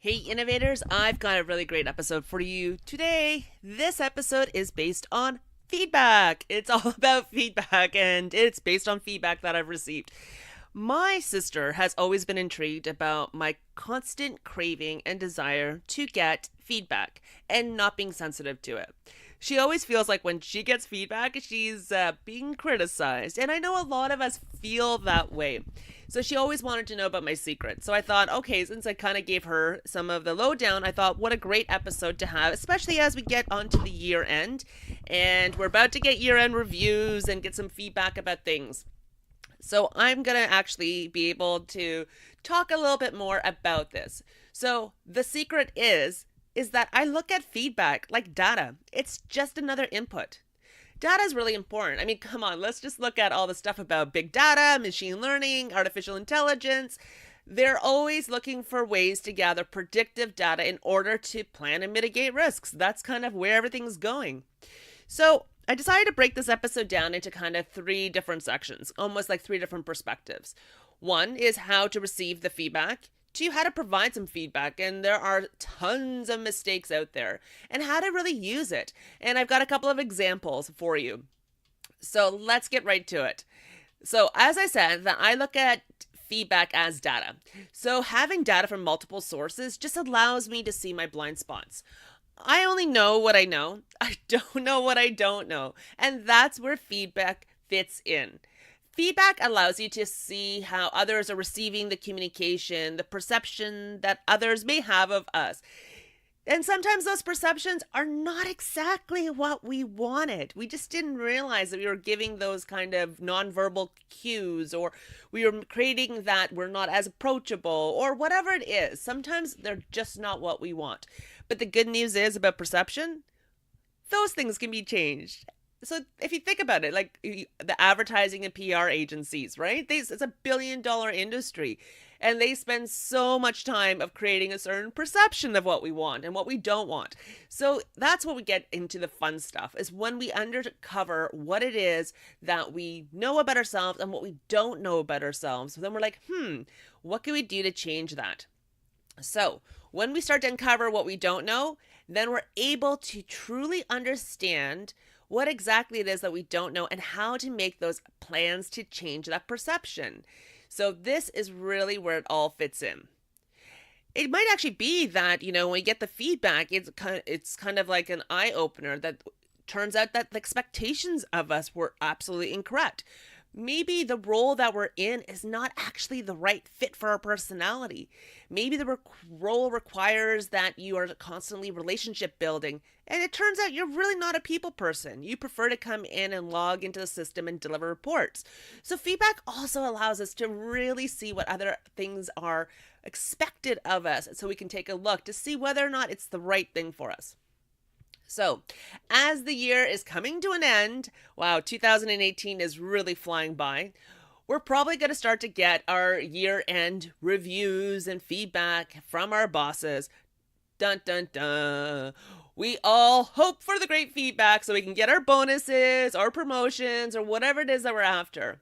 Hey innovators, I've got a really great episode for you today. This episode is based on feedback. It's all about feedback and it's based on feedback that I've received. My sister has always been intrigued about my constant craving and desire to get feedback and not being sensitive to it. She always feels like when she gets feedback, she's being criticized. And I know a lot of us feel that way. So she always wanted to know about my secret. So I thought, okay, since I kind of gave her some of the lowdown, I thought, what a great episode to have, especially as we get onto the year end. And we're about to get year end reviews and get some feedback about things. So I'm going to actually be able to talk a little bit more about this. So the secret is that I look at feedback like data. It's just another input. Data is really important. I mean, come on, let's just look at all the stuff about big data, machine learning, artificial intelligence. They're always looking for ways to gather predictive data in order to plan and mitigate risks. That's kind of where everything's going. So I decided to break this episode down into kind of three different sections, almost like three different perspectives. One is how to receive the feedback. Two, how to provide some feedback, and there are tons of mistakes out there, and how to really use it. And I've got a couple of examples for you. So let's get right to it. So as I said, that I look at feedback as data. So having data from multiple sources just allows me to see my blind spots. I only know what I know. I don't know what I don't know. And that's where feedback fits in. Feedback allows you to see how others are receiving the communication, the perception that others may have of us. And sometimes those perceptions are not exactly what we wanted. We just didn't realize that we were giving those kind of nonverbal cues, or we were creating that we're not as approachable, or whatever it is. Sometimes they're just not what we want. But the good news is about perception, those things can be changed. So if you think about it, like the advertising and PR agencies, right? It's a $1 billion industry, and they spend so much time of creating a certain perception of what we want and what we don't want. So that's what we get into the fun stuff, is when we uncover what it is that we know about ourselves and what we don't know about ourselves. So then we're like, what can we do to change that? So when we start to uncover what we don't know, then we're able to truly understand what exactly it is that we don't know and how to make those plans to change that perception. So this is really where it all fits in. It might actually be that, when we get the feedback, it's kind of like an eye opener that turns out that the expectations of us were absolutely incorrect. Maybe the role that we're in is not actually the right fit for our personality. Maybe the role requires that you are constantly relationship building, and it turns out you're really not a people person. You prefer to come in and log into the system and deliver reports. So feedback also allows us to really see what other things are expected of us, so we can take a look to see whether or not it's the right thing for us. So, as the year is coming to an end, wow, 2018 is really flying by. We're probably going to start to get our year-end reviews and feedback from our bosses. Dun dun dun. We all hope for the great feedback so we can get our bonuses, our promotions, or whatever it is that we're after.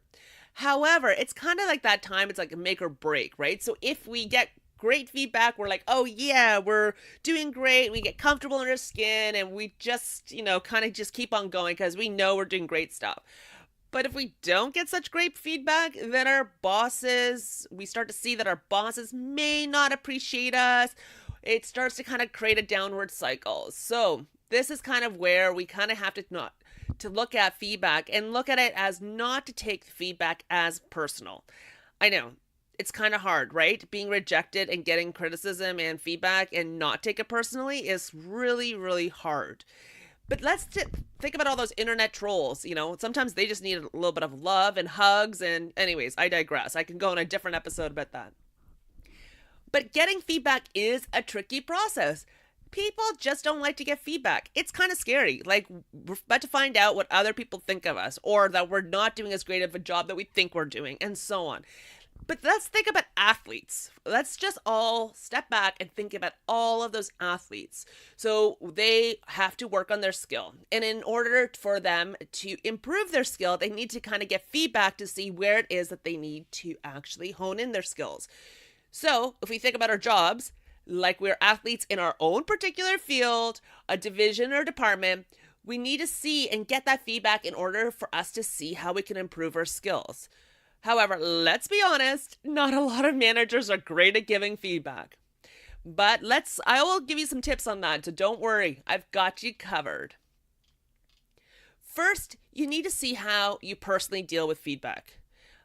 However, it's kind of like that time, it's like a make or break, right? So if we get great feedback, we're like, oh yeah, we're doing great, we get comfortable in our skin, and we just, kind of just keep on going because we know we're doing great stuff. But if we don't get such great feedback, then we start to see that our bosses may not appreciate us. It starts to kind of create a downward cycle. So this is kind of where we kind of have to look at feedback and look at it as not to take feedback as personal. I know it's kind of hard, right? Being rejected and getting criticism and feedback and not take it personally is really, really hard. But let's think about all those internet trolls. Sometimes they just need a little bit of love and hugs. And anyways, I digress. I can go on a different episode about that. But getting feedback is a tricky process. People just don't like to get feedback. It's kind of scary. Like, we're about to find out what other people think of us, or that we're not doing as great of a job that we think we're doing, and so on. But let's think about athletes. Let's just all step back and think about all of those athletes. So they have to work on their skill. And in order for them to improve their skill, they need to kind of get feedback to see where it is that they need to actually hone in their skills. So if we think about our jobs, like we're athletes in our own particular field, a division or department. We need to see and get that feedback in order for us to see how we can improve our skills. However, let's be honest, not a lot of managers are great at giving feedback. But I will give you some tips on that, so don't worry, I've got you covered. First, you need to see how you personally deal with feedback.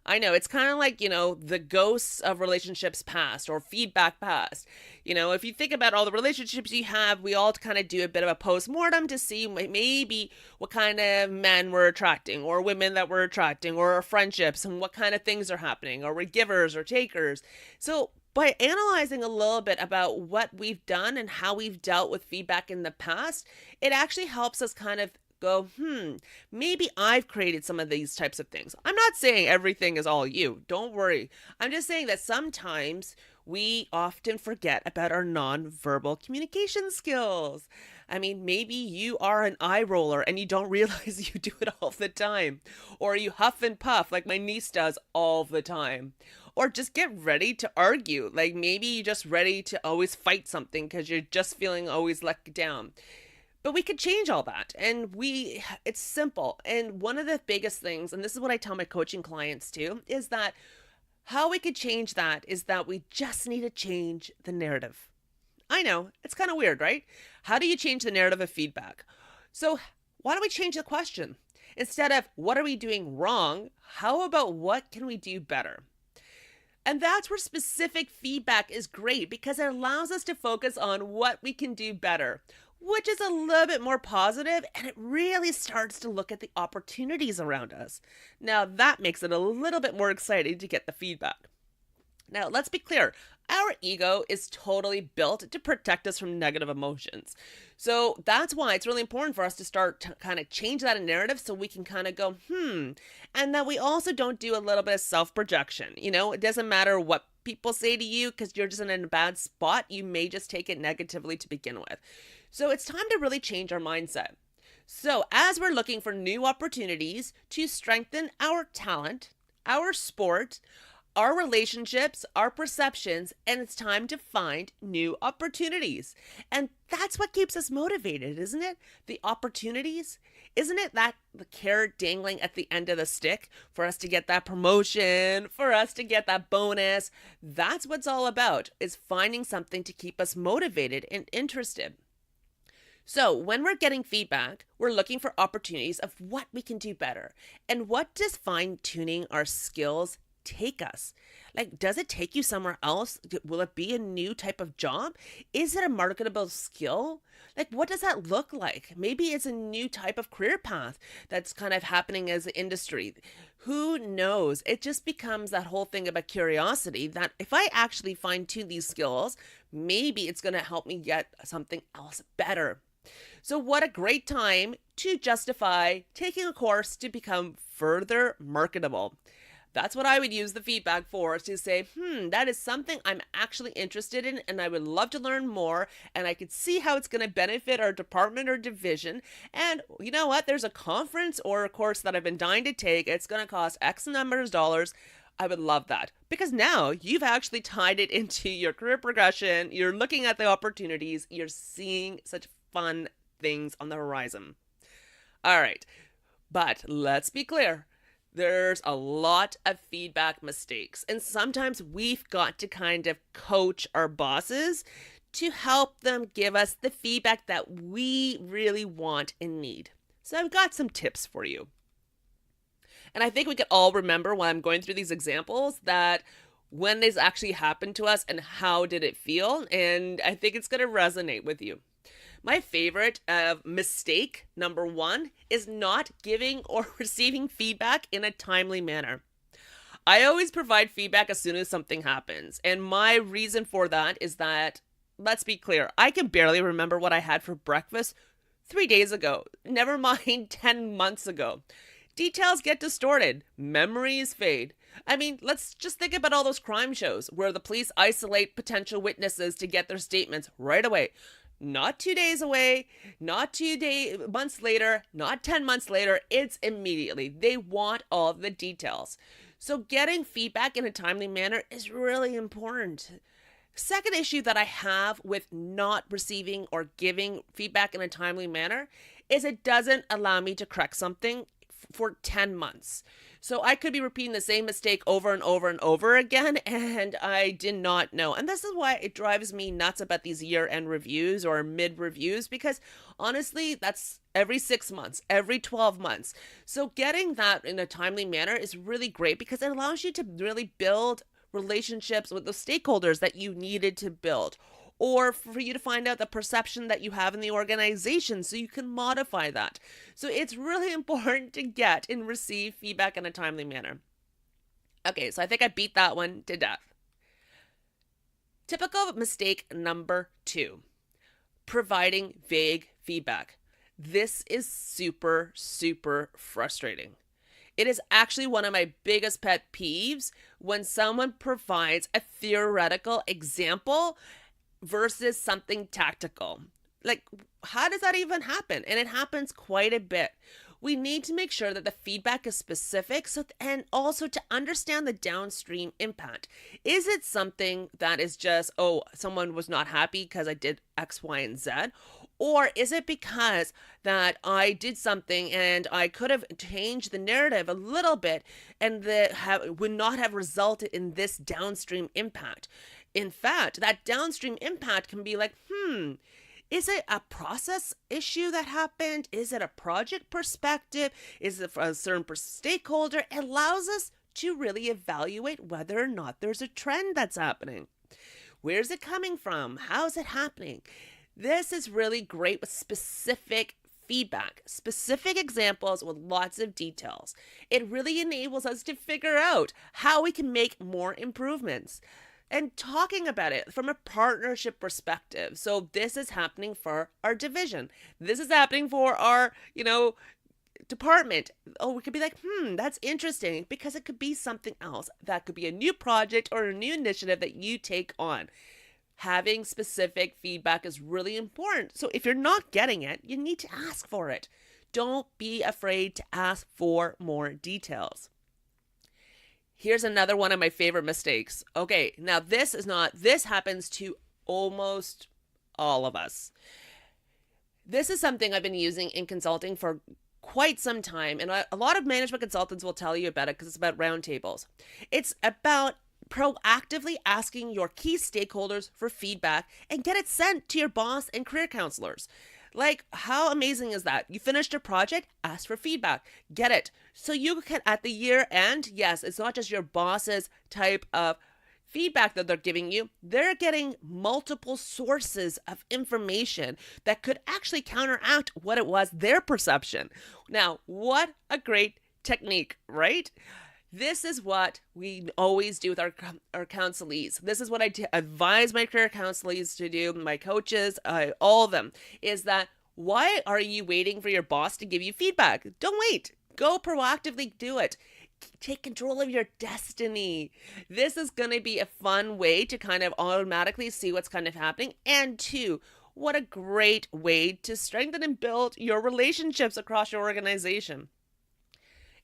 I know it's kind of like, the ghosts of relationships past or feedback past. If you think about all the relationships you have, we all kind of do a bit of a post-mortem to see maybe what kind of men we're attracting or women that we're attracting or our friendships and what kind of things are happening. Are we givers or takers? So by analyzing a little bit about what we've done and how we've dealt with feedback in the past, it actually helps us kind of go, maybe I've created some of these types of things. I'm not saying everything is all you. Don't worry. I'm just saying that sometimes we often forget about our nonverbal communication skills. I mean, maybe you are an eye roller and you don't realize you do it all the time. Or you huff and puff like my niece does all the time. Or just get ready to argue. Like maybe you're just ready to always fight something because you're just feeling always let down. But we could change all that. And it's simple. And one of the biggest things, and this is what I tell my coaching clients too, is that how we could change that is that we just need to change the narrative. I know, it's kind of weird, right? How do you change the narrative of feedback? So why don't we change the question? Instead of what are we doing wrong, how about what can we do better? And that's where specific feedback is great because it allows us to focus on what we can do better, which is a little bit more positive, and it really starts to look at the opportunities around us. Now, that makes it a little bit more exciting to get the feedback. Now, let's be clear. Our ego is totally built to protect us from negative emotions. So that's why it's really important for us to start to kind of change that narrative so we can kind of go, and that we also don't do a little bit of self-projection. It doesn't matter what people say to you because you're just in a bad spot. You may just take it negatively to begin with. So it's time to really change our mindset. So as we're looking for new opportunities to strengthen our talent, our sport, our relationships, our perceptions, and it's time to find new opportunities. And that's what keeps us motivated, isn't it? The opportunities. Isn't it that the carrot dangling at the end of the stick for us to get that promotion, for us to get that bonus? That's what it's all about, is finding something to keep us motivated and interested. So when we're getting feedback, we're looking for opportunities of what we can do better. And what does fine-tuning our skills take us? Like, does it take you somewhere else? Will it be a new type of job? Is it a marketable skill? Like, what does that look like? Maybe it's a new type of career path that's kind of happening as an industry. Who knows? It just becomes that whole thing about curiosity that if I actually fine tune these skills, maybe it's going to help me get something else better. So what a great time to justify taking a course to become further marketable. That's what I would use the feedback for, to say, that is something I'm actually interested in and I would love to learn more, and I could see how it's going to benefit our department or division. And you know what? There's a conference or a course that I've been dying to take. It's going to cost X number of dollars. I would love that because now you've actually tied it into your career progression. You're looking at the opportunities. You're seeing such fun things on the horizon. All right. But let's be clear. There's a lot of feedback mistakes, and sometimes we've got to kind of coach our bosses to help them give us the feedback that we really want and need. So I've got some tips for you. And I think we could all remember when I'm going through these examples that when this actually happened to us and how did it feel, and I think it's going to resonate with you. My favorite mistake, number one, is not giving or receiving feedback in a timely manner. I always provide feedback as soon as something happens. And my reason for that is that, let's be clear, I can barely remember what I had for breakfast 3 days ago. Never mind 10 months ago. Details get distorted. Memories fade. I mean, let's just think about all those crime shows where the police isolate potential witnesses to get their statements right away. Not 2 days away, not 2 months later, not 10 months later. It's immediately. They want all the details. So getting feedback in a timely manner is really important. Second issue that I have with not receiving or giving feedback in a timely manner is it doesn't allow me to correct something for 10 months. So I could be repeating the same mistake over and over and over again, and I did not know. And this is why it drives me nuts about these year-end reviews or mid-reviews, because honestly, that's every 6 months, every 12 months. So getting that in a timely manner is really great because it allows you to really build relationships with the stakeholders that you needed to build, or for you to find out the perception that you have in the organization so you can modify that. So it's really important to get and receive feedback in a timely manner. Okay, so I think I beat that one to death. Typical mistake number 2, providing vague feedback. This is super, super frustrating. It is actually one of my biggest pet peeves when someone provides a theoretical example versus something tactical. Like, how does that even happen? And it happens quite a bit. We need to make sure that the feedback is specific, and also to understand the downstream impact. Is it something that is just, oh, someone was not happy because I did X, Y, and Z? Or is it because that I did something and I could have changed the narrative a little bit and would not have resulted in this downstream impact? In fact, that downstream impact can be like, is it a process issue that happened? Is it a project perspective? Is it for a certain stakeholder? It allows us to really evaluate whether or not there's a trend that's happening. Where's it coming from? How's it happening? This is really great with specific feedback, specific examples with lots of details. It really enables us to figure out how we can make more improvements and talking about it from a partnership perspective. So this is happening for our division. This is happening for our, department. Oh, we could be like, that's interesting, because it could be something else. That could be a new project or a new initiative that you take on. Having specific feedback is really important. So if you're not getting it, you need to ask for it. Don't be afraid to ask for more details. Here's another one of my favorite mistakes. Okay, now this happens to almost all of us. This is something I've been using in consulting for quite some time, and a lot of management consultants will tell you about it because it's about roundtables. It's about proactively asking your key stakeholders for feedback and get it sent to your boss and career counselors. Like, how amazing is that? You finished a project, ask for feedback, get it. So you can, at the year end, yes, it's not just your boss's type of feedback that they're giving you. They're getting multiple sources of information that could actually counteract what it was, their perception. Now, what a great technique, right? This is what we always do with our counselees. This is what I advise my career counselees to do, my coaches, all of them, is that why are you waiting for your boss to give you feedback? Don't wait. Go proactively do it. Take control of your destiny. This is going to be a fun way to kind of automatically see what's kind of happening. And 2, what a great way to strengthen and build your relationships across your organization.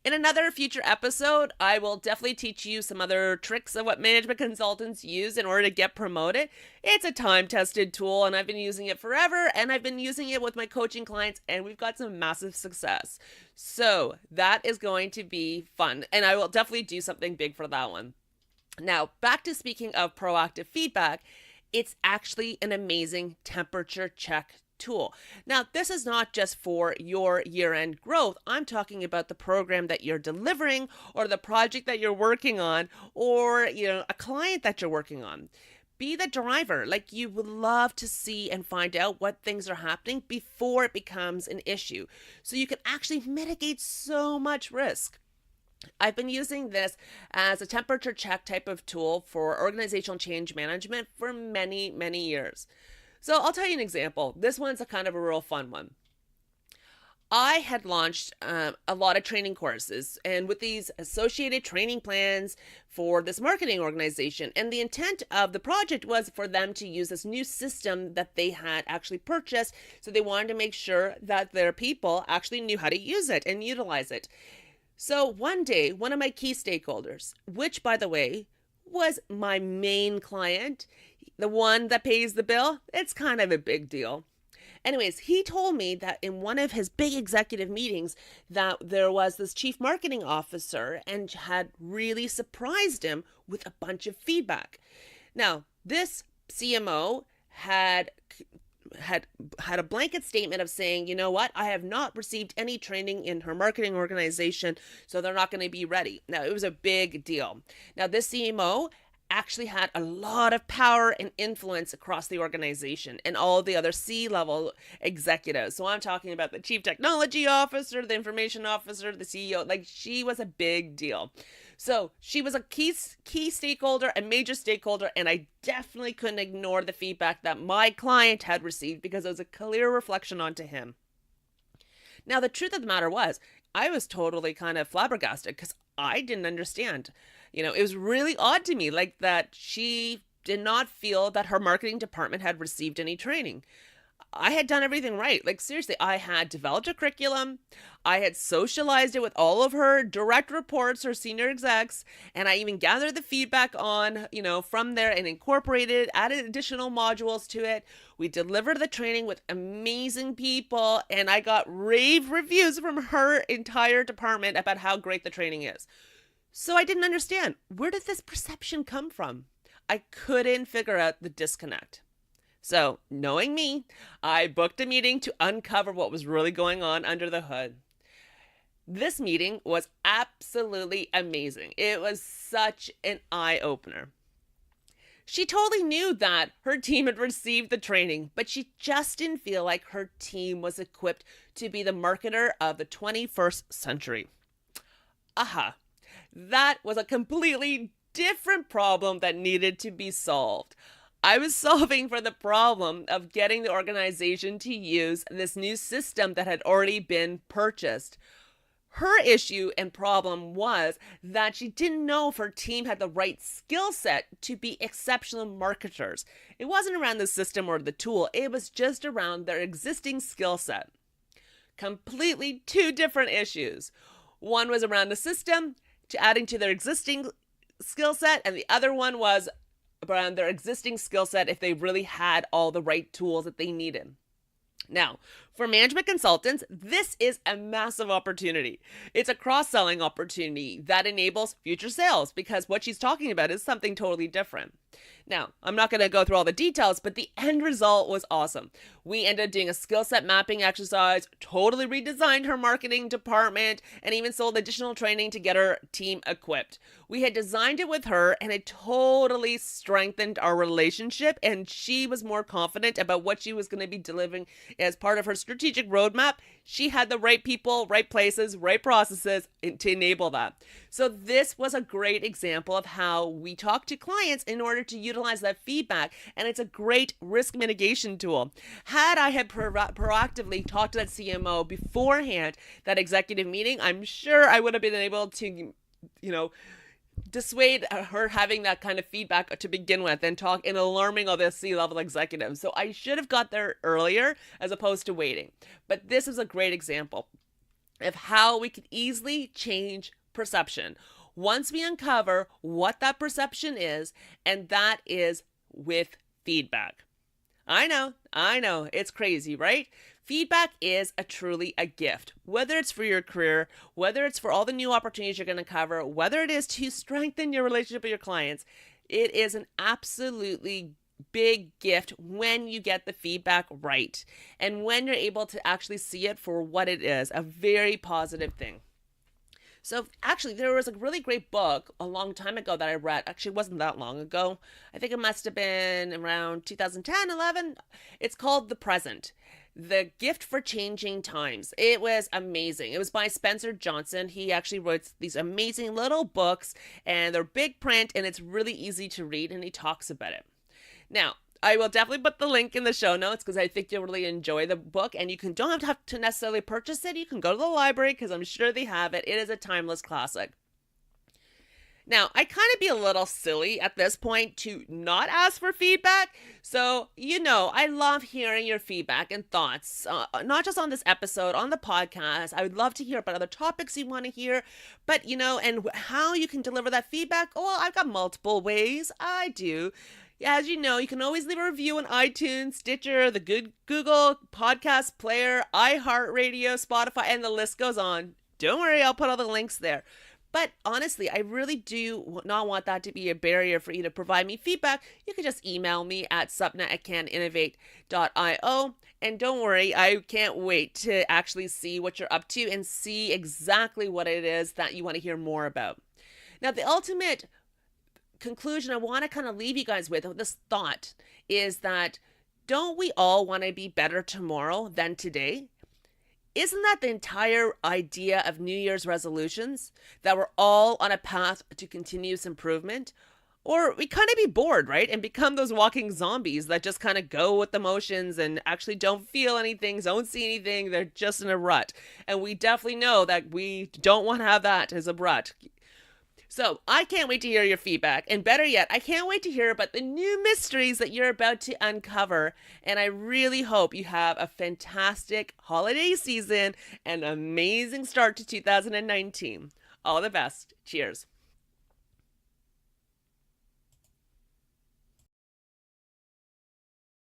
In another future episode, I will definitely teach you some other tricks of what management consultants use in order to get promoted. It's a time-tested tool, and I've been using it forever, and I've been using it with my coaching clients, and we've got some massive success. So that is going to be fun, and I will definitely do something big for that one. Now, back to speaking of proactive feedback, it's actually an amazing temperature check tool. Now, this is not just for your year-end growth. I'm talking about the program that you're delivering, or the project that you're working on, or a client that you're working on. Be the driver. Like, you would love to see and find out what things are happening before it becomes an issue, so you can actually mitigate so much risk. I've been using this as a temperature check type of tool for organizational change management for many, many years. So I'll tell you an example. This one's a kind of a real fun one. I had launched a lot of training courses, and with these associated training plans for this marketing organization. And the intent of the project was for them to use this new system that they had actually purchased. So they wanted to make sure that their people actually knew how to use it and utilize it. So one day, one of my key stakeholders, which by the way was my main client, The one that pays the bill, it's kind of a big deal. Anyways, he told me that in one of his big executive meetings that there was this chief marketing officer and had really surprised him with a bunch of feedback. Now, this CMO had a blanket statement of saying, you know what, I have not received any training in her marketing organization, so they're not going to be ready. Now, it was a big deal. Now, this CMO actually had a lot of power and influence across the organization and all the other C-level executives. So I'm talking about the chief technology officer, the information officer, the CEO. Like, she was a big deal. So she was a key stakeholder, a major stakeholder, and I definitely couldn't ignore the feedback that my client had received because it was a clear reflection onto him. Now, the truth of the matter was, I was totally kind of flabbergasted because I didn't understand. It was really odd to me, like that she did not feel that her marketing department had received any training. I had done everything right. Like, seriously, I had developed a curriculum. I had socialized it with all of her direct reports, her senior execs, and I even gathered the feedback on, from there and incorporated, added additional modules to it. We delivered the training with amazing people, and I got rave reviews from her entire department about how great the training is. So I didn't understand, where did this perception come from? I couldn't figure out the disconnect. So, knowing me, I booked a meeting to uncover what was really going on under the hood. This meeting was absolutely amazing. It was such an eye-opener. She totally knew that her team had received the training, but she just didn't feel like her team was equipped to be the marketer of the 21st century. Aha. That was a completely different problem that needed to be solved. I was solving for the problem of getting the organization to use this new system that had already been purchased. Her issue and problem was that she didn't know if her team had the right skill set to be exceptional marketers. It wasn't around the system or the tool, it was just around their existing skill set. Completely two different issues. One was around the system, to adding to their existing skill set, and the other one was around their existing skill set if they really had all the right tools that they needed. Now, for management consultants, this is a massive opportunity. It's a cross-selling opportunity that enables future sales because what she's talking about is something totally different. Now, I'm not going to go through all the details, but the end result was awesome. We ended up doing a skill set mapping exercise, totally redesigned her marketing department, and even sold additional training to get her team equipped. We had designed it with her, and it totally strengthened our relationship, and she was more confident about what she was going to be delivering as part of her strategic roadmap. She had the right people, right places, right processes to enable that. So this was a great example of how we talk to clients in order to utilize that feedback, and it's a great risk mitigation tool. Had I had proactively talked to that CMO beforehand, that executive meeting, I'm sure I would have been able to, dissuade her having that kind of feedback to begin with and talk and alarming all the C-level executives. So I should have got there earlier as opposed to waiting. But this is a great example of how we can easily change perception once we uncover what that perception is, and that is with feedback. I know, it's crazy, right? Feedback is truly a gift, whether it's for your career, whether it's for all the new opportunities you're going to cover, whether it is to strengthen your relationship with your clients. It is an absolutely big gift when you get the feedback right and when you're able to actually see it for what it is, a very positive thing. So actually, there was a really great book a long time ago that I read. Actually, it wasn't that long ago. I think it must have been around 2010, 11. It's called The Present. The Gift for Changing Times. It was amazing. It was by Spencer Johnson. He actually wrote these amazing little books, and they're big print, and it's really easy to read, and he talks about it. Now, I will definitely put the link in the show notes because I think you'll really enjoy the book, and don't have to necessarily purchase it. You can go to the library because I'm sure they have it. It is a timeless classic. Now, I kind of be a little silly at this point to not ask for feedback. So, I love hearing your feedback and thoughts, not just on this episode, on the podcast. I would love to hear about other topics you want to hear, but, and how you can deliver that feedback. Well, I've got multiple ways. I do. As you know, you can always leave a review on iTunes, Stitcher, the good Google Podcast Player, iHeartRadio, Spotify, and the list goes on. Don't worry, I'll put all the links there. But honestly, I really do not want that to be a barrier for you to provide me feedback. You can just email me at supna@caninnovate.io. And don't worry, I can't wait to actually see what you're up to and see exactly what it is that you want to hear more about. Now, the ultimate conclusion I want to kind of leave you guys with this thought is that don't we all want to be better tomorrow than today? Isn't that the entire idea of New Year's resolutions? That we're all on a path to continuous improvement? Or we kind of be bored, right? And become those walking zombies that just kind of go with the motions and actually don't feel anything, don't see anything. They're just in a rut. And we definitely know that we don't want to have that as a rut. So I can't wait to hear your feedback. And better yet, I can't wait to hear about the new mysteries that you're about to uncover. And I really hope you have a fantastic holiday season and amazing start to 2019. All the best. Cheers.